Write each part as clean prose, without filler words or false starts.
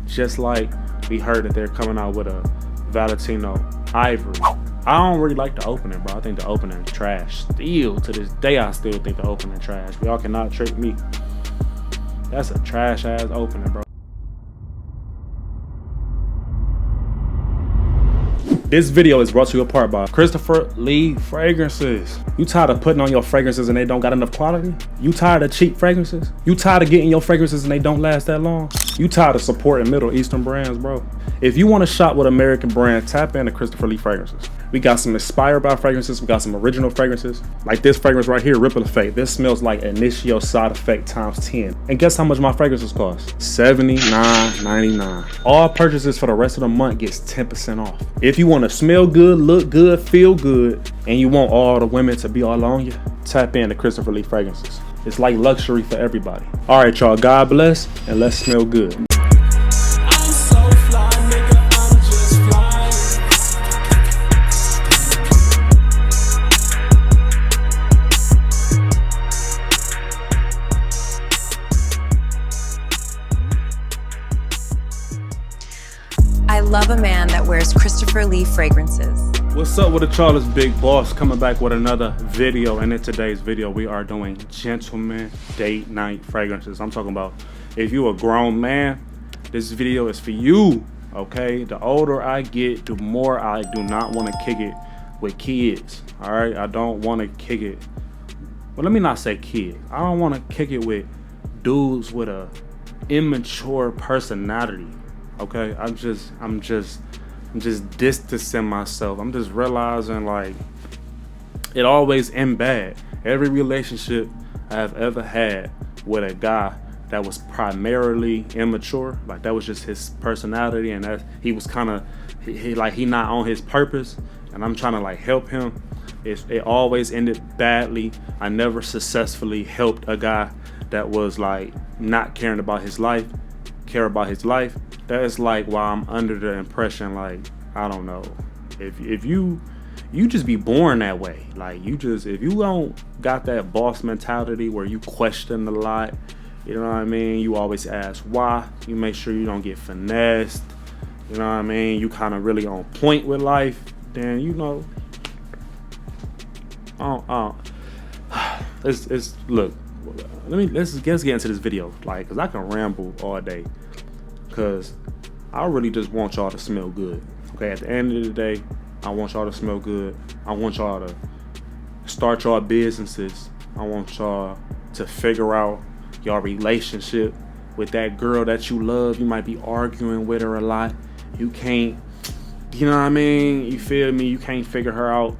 Just like we heard that they're coming out with a Valentino Ivory. I don't really like the opening, bro. I think the opening is trash. Still, to this day, I still think the opening trash. Y'all cannot trick me. That's a trash ass opening, bro. This video is brought to you apart by Christopher Lee Fragrances. You tired of putting on your fragrances and they don't got enough quality? You tired of cheap fragrances? You tired of getting your fragrances and they don't last that long? You tired of supporting Middle Eastern brands, bro? If you want to shop with American brands, tap into Christopher Lee Fragrances. We got some inspired by fragrances. We got some original fragrances. Like this fragrance right here, Ripple Effect. This smells like Initio Side Effect times 10. And guess how much my fragrances cost? $79.99. All purchases for the rest of the month gets 10% off. If you want to smell good, look good, feel good, and you want all the women to be all on you, tap into Christopher Lee Fragrances. It's like luxury for everybody. All right, y'all, God bless, and let's smell good. I love a man that wears Christopher Lee fragrances. What's up with the Charles Big Boss, coming back with another video. And in today's video, we are doing gentleman date night fragrances. I'm talking about if you a grown man, this video is for you, okay? The older I get, the more I do not want to kick it with kids, all right? I don't want to kick it, well, let me not say kid. I don't want to kick it with dudes with a immature personality. Okay, I'm just distancing myself. I'm just realizing, like, it always ends bad. Every relationship I've ever had with a guy that was primarily immature, like that was just his personality, and that he was kind of he not on his purpose, and I'm trying to like help him. It always ended badly. I never successfully helped a guy that was like not caring about his life, care about his life. That is like why I'm under the impression, like, I don't know, if you just be born that way. Like, if you don't got that boss mentality where you question a lot, you know what I mean, you always ask why, you make sure you don't get finessed, you know what I mean, you kind of really on point with life, then, you know, look, let's get into this video, like, because I can ramble all day. Because I really just want y'all to smell good. Okay, at the end of the day, I want y'all to smell good. I want y'all to start y'all businesses. I want y'all to figure out your relationship with that girl that you love. You might be arguing with her a lot. You can't, you know what I mean? You feel me? You can't figure her out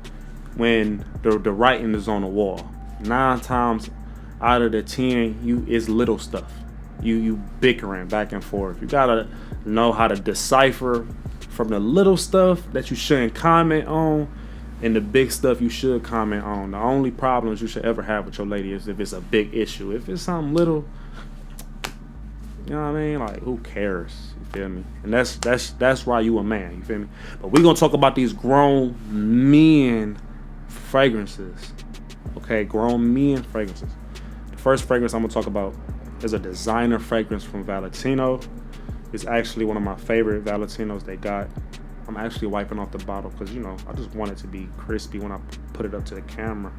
when the writing is on the wall. 9 times out of the 10, it's little stuff. You bickering back and forth. You gotta know how to decipher from the little stuff that you shouldn't comment on and the big stuff you should comment on. The only problems you should ever have with your lady is if it's a big issue. If it's something little, you know what I mean? Like, who cares? You feel me? And that's why you a man. You feel me? But we're gonna talk about these grown men fragrances. Okay, grown men fragrances. The first fragrance I'm gonna talk about is a designer fragrance from Valentino. It's actually one of my favorite Valentinos they got. I'm actually wiping off the bottle because, you know, I just want it to be crispy when I put it up to the camera,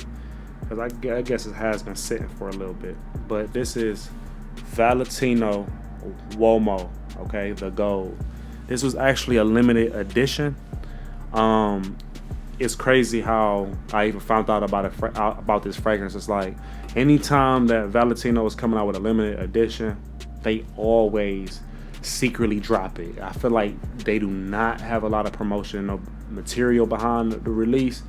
because I guess it has been sitting for a little bit. But this is Valentino Uomo, okay, the gold. This was actually a limited edition. It's crazy how I even found out about this fragrance. It's like, anytime that Valentino is coming out with a limited edition, they always secretly drop it. I feel like they do not have a lot of promotion, no material behind the release.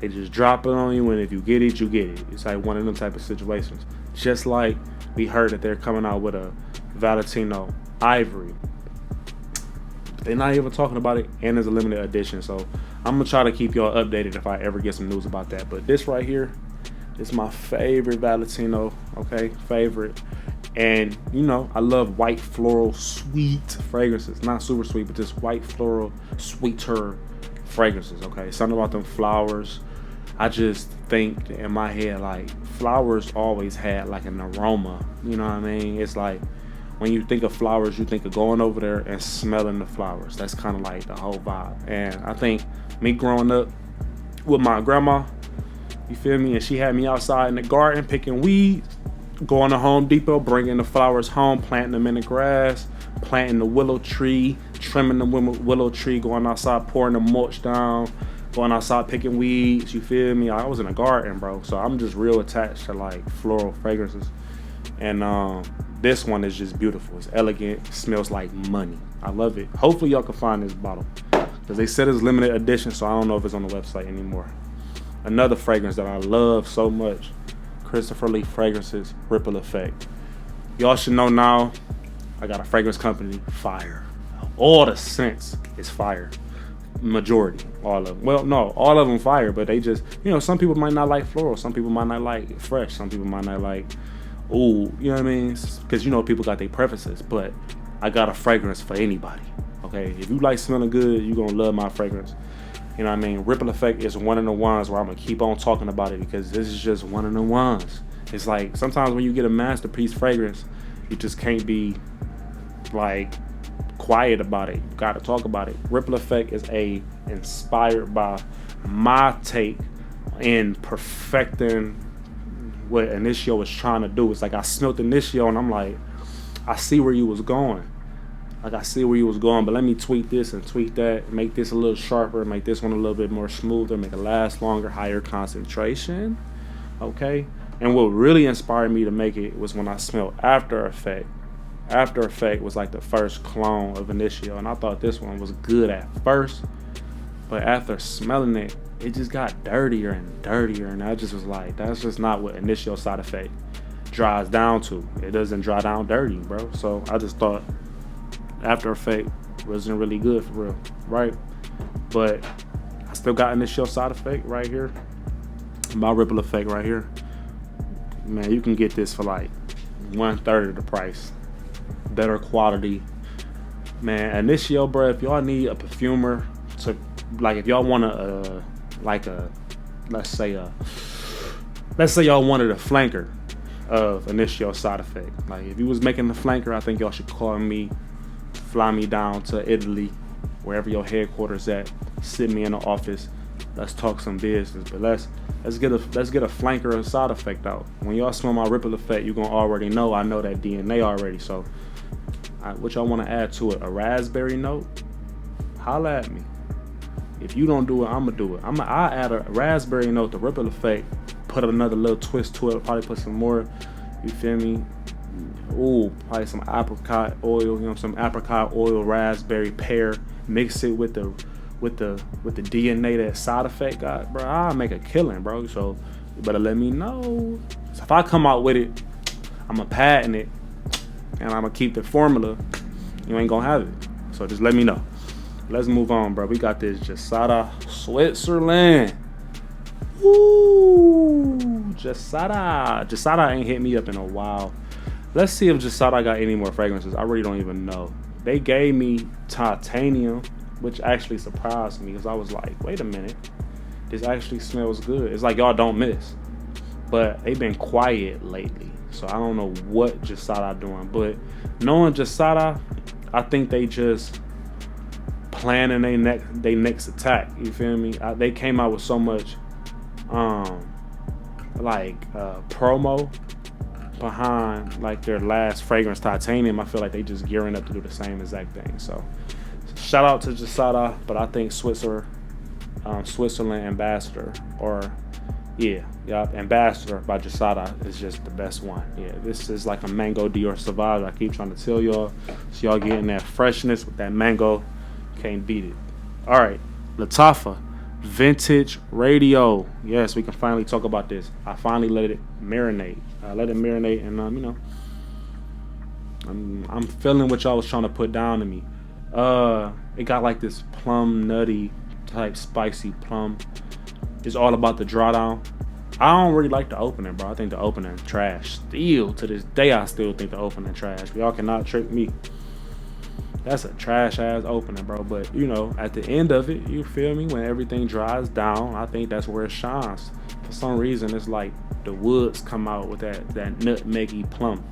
They just drop it on you, and if you get it, you get it. It's like one of them type of situations. Just like we heard that they're coming out with a Valentino Ivory. They're not even talking about it, and it's a limited edition. So I'm gonna try to keep y'all updated if I ever get some news about that. But this right here is my favorite Valentino, okay, favorite. And you know, I love white floral sweet fragrances. Not super sweet, but just white floral sweeter fragrances, okay? Something about them flowers. I just think in my head, like, flowers always had like an aroma, you know what I mean? It's like when you think of flowers, you think of going over there and smelling the flowers. That's kind of like the whole vibe. And I think me growing up with my grandma, you feel me, and she had me outside in the garden picking weeds, going to Home Depot, bringing the flowers home, planting them in the grass, planting the willow tree, trimming the willow tree, going outside, pouring the mulch down, going outside picking weeds, you feel me? I was in a garden, bro. So I'm just real attached to like floral fragrances. And this one is just beautiful. It's elegant. It smells like money. I love it. Hopefully y'all can find this bottle, because they said it's limited edition, so I don't know if it's on the website anymore. Another fragrance that I love so much, Christopher Lee Fragrances Ripple Effect. Y'all should know now, I got a fragrance company, fire. All the scents is fire. Majority, all of them. Well, no, all of them fire, but they just, you know, some people might not like floral, some people might not like fresh, some people might not like, ooh, you know what I mean? Because, you know, people got their preferences, but I got a fragrance for anybody, okay? If you like smelling good, you're gonna love my fragrance. You know what I mean? Ripple Effect is one of the ones where I'm gonna keep on talking about it, because this is just one of the ones. It's like, sometimes when you get a masterpiece fragrance, you just can't be like quiet about it. You gotta talk about it. Ripple Effect is inspired by my take in perfecting what Initio was trying to do. It's like I smelled Initio and I'm like, I see where you was going. Like, I see where you was going, but let me tweak this and tweak that, make this a little sharper, make this one a little bit more smoother, make it last longer, higher concentration. Okay? And what really inspired me to make it was when I smelled After Effect. After Effect was like the first clone of Initio, and I thought this one was good at first, but after smelling it, it just got dirtier and dirtier, and I just was like, that's just not what Initio Side Effect dries down to. It doesn't dry down dirty, bro. So I just thought After Effect wasn't really good for real, right? But I still got Initio Side Effect right here, my Ripple Effect right here. Man, you can get this for like 1/3 of the price. Better quality, man. Initio, bro, if y'all need a perfumer to, like, if y'all want a let's say y'all wanted a flanker of Initio Side Effect, like if you was making the flanker, I think y'all should call me, fly me down to Italy, wherever your headquarters at, sit me in the office, let's talk some business. But let's get a flanker of Side Effect out. When y'all smell my Ripple Effect, you gonna already know I know that DNA already. So what y'all want to add to it? A raspberry note? Holla at me. If you don't do it, I'ma do it. I'll add a raspberry note to Ripple Effect, put another little twist to it, probably put some more, you feel me? Ooh, probably some apricot oil, you know, some apricot oil, raspberry, pear, mix it with the DNA that Side Effect got, bro. I'll make a killing, bro. So you better let me know. So if I come out with it, I'ma patent it, and I'ma keep the formula. You ain't gonna have it. So just let me know. Let's move on, bro. We got this Jasada Switzerland. Ooh, Jasada. Jasada ain't hit me up in a while. Let's see if Jasada got any more fragrances. I really don't even know. They gave me Titanium, which actually surprised me, because I was like, wait a minute, this actually smells good. It's like y'all don't miss. But they've been quiet lately, so I don't know what Jasada doing. But knowing Jasada, I think they just planning they next attack. You feel me? They came out with so much promo behind like their last fragrance, Titanium. I feel like they just gearing up to do the same exact thing. So shout out to Jasada, but I think Switzerland Ambassador, or Ambassador by Jasada is just the best one. Yeah, this is like a Mango Dior Sauvage. I keep trying to tell y'all, so y'all getting that freshness with that mango. Can't beat it. All right, Lattafa Vintage Radio. Yes, we can finally talk about this. I finally let it marinate. I let it marinate, and you know, I'm feeling what y'all was trying to put down to me. It got like this plum nutty type spicy plum. It's all about the drawdown. I don't really like the opening, bro. I think the opening trash. Still to this day, I still think the opening trash. Y'all cannot trick me. That's a trash ass opening, bro. But you know, at the end of it, you feel me? When everything dries down, I think that's where it shines. For some reason, it's like the woods come out with that nutmeggy plum.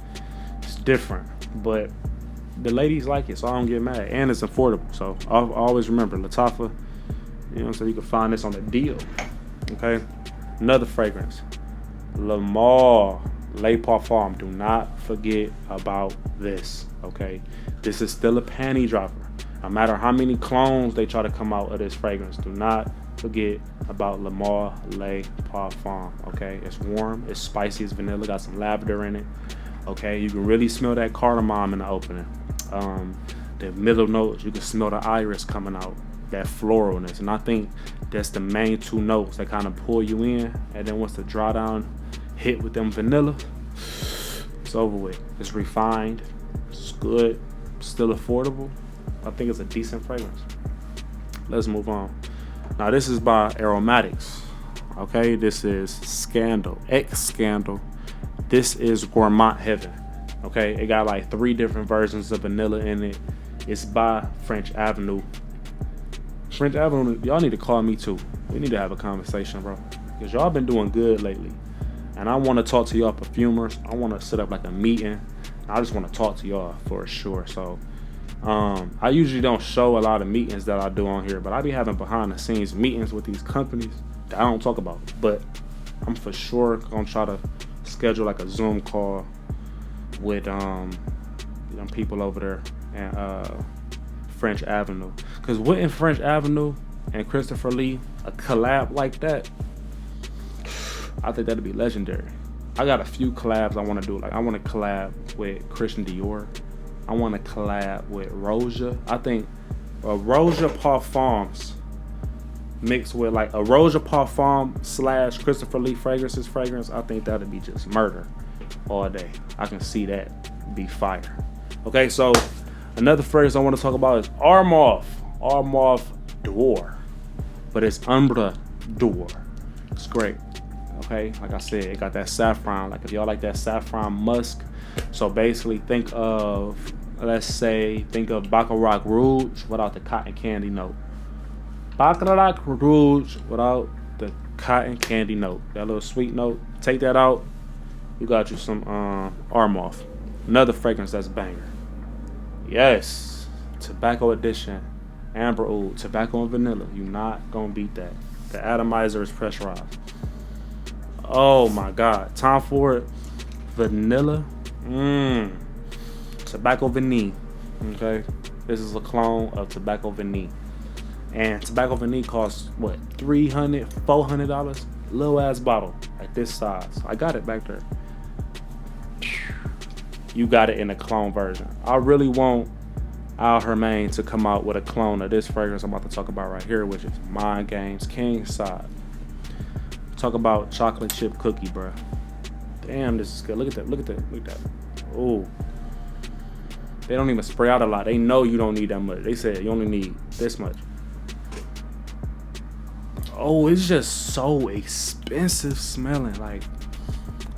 It's different. but the ladies like it, so I don't get mad. And it's affordable, so I'll always remember Lattafa. You know, so you can find this on the deal. Okay, another fragrance, Lamar Le Parfum. Do not forget about this. Okay, this is still a panty dropper. No matter how many clones they try to come out of this fragrance, do not forget about Lamar Le Parfum. Okay, it's warm, it's spicy, it's vanilla, got some lavender in it. Okay, you can really smell that cardamom in the opening. The middle notes, you can smell the iris coming out, that floralness, and I think that's the main two notes that kind of pull you in. And then once the drawdown hit with them vanilla, it's over with. It's refined, it's good, still affordable. I think it's a decent fragrance. Let's move on. Now this is by Aromatics. Okay, this is Scandal, X Scandal. This is Gourmand Heaven. Okay, it got like 3 different versions of vanilla in it. It's by French Avenue. French Avenue, y'all need to call me too. We need to have a conversation, bro. Because y'all been doing good lately. And I want to talk to y'all perfumers. I want to set up like a meeting. I just want to talk to y'all for sure. So I usually don't show a lot of meetings that I do on here, but I be having behind the scenes meetings with these companies that I don't talk about. But I'm for sure gonna try to schedule like a Zoom call with people over there and French Avenue. Cause wouldn't French Avenue and Christopher Lee a collab like that? I think that'd be legendary. I got a few collabs I want to do. Like I want to collab with Christian Dior. I want to collab with Roja. I think Roja Parfums mixed with like a Roja Parfum / Christopher Lee fragrances fragrance. I think that'd be just murder all day. I can see that be fire. Okay, so another fragrance I want to talk about is Armaf D'Or, but it's Ombre d'Or. It's great. Okay, like I said, it got that saffron. Like if y'all like that saffron musk, so basically think of Baccarat Rouge without the cotton candy note. Baccarat Rouge without the cotton candy note. That little sweet note. Take that out. You got you some Armaf. Another fragrance that's banger. Yes, tobacco edition, amber oud, tobacco and vanilla. You're not gonna beat that. The atomizer is pressurized. Oh my God, time for it. Vanilla, tobacco vanille. Okay, this is a clone of tobacco vanille, and tobacco vanille costs what, $300, $400? Little ass bottle like this size. I got it back there. You got it in a clone version. I really want Al Hermaine to come out with a clone of this fragrance I'm about to talk about right here, which is Mind Games King Side. Talk about chocolate chip cookie, bro. Damn, this is good. Look at that. Look at that. Look at that. Oh, they don't even spray out a lot. They know you don't need that much. They said you only need this much. Oh, it's just so expensive smelling.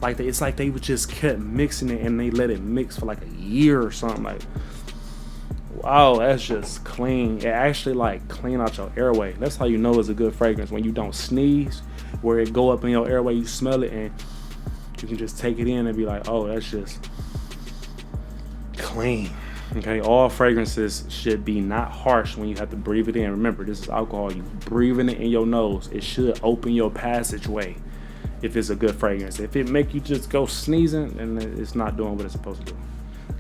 It's like they would just kept mixing it and they let it mix for like a year or something. Like, wow, that's just clean. It actually like clean out your airway. That's how you know it's a good fragrance, when you don't sneeze, where it go up in your airway, you smell it and you can just take it in and be like, oh, that's just clean. Okay, all fragrances should be not harsh when you have to breathe it in. Remember, this is alcohol. You breathing it in your nose. It should open your passageway if it's a good fragrance. If it make you just go sneezing, then it's not doing what it's supposed to do.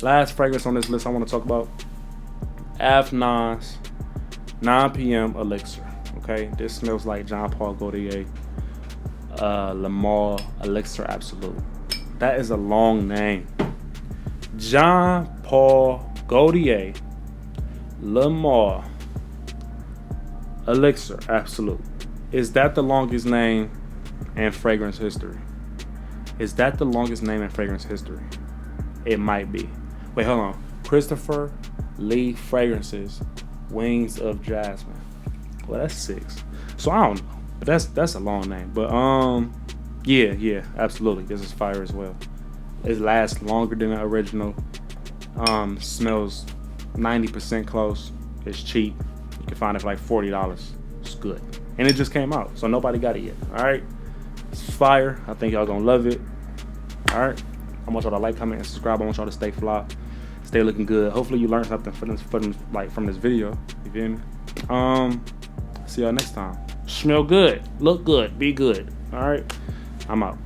Last fragrance on this list I want to talk about, Afnan's 9 p.m. Elixir. Okay, this smells like Jean Paul Gaultier Lamar Elixir Absolute. That is a long name. Jean Paul Gaultier Lamar Elixir Absolute. Is that the longest name in fragrance history? Is that the longest name in fragrance history? It might be. Wait, hold on. Christopher Lee Fragrances Wings of Jasmine. Well, that's 6. So I don't know, but that's a long name. But yeah, absolutely. This is fire as well. It lasts longer than the original. Smells 90% close. It's cheap. You can find it for like $40. It's good. And it just came out, so nobody got it yet. Alright? It's fire. I think y'all gonna love it. Alright? I want y'all to like, comment, and subscribe. I want y'all to stay fly. Stay looking good. Hopefully you learned something from this video. You feel me? See y'all next time. Smell good, look good, be good. All right, I'm out.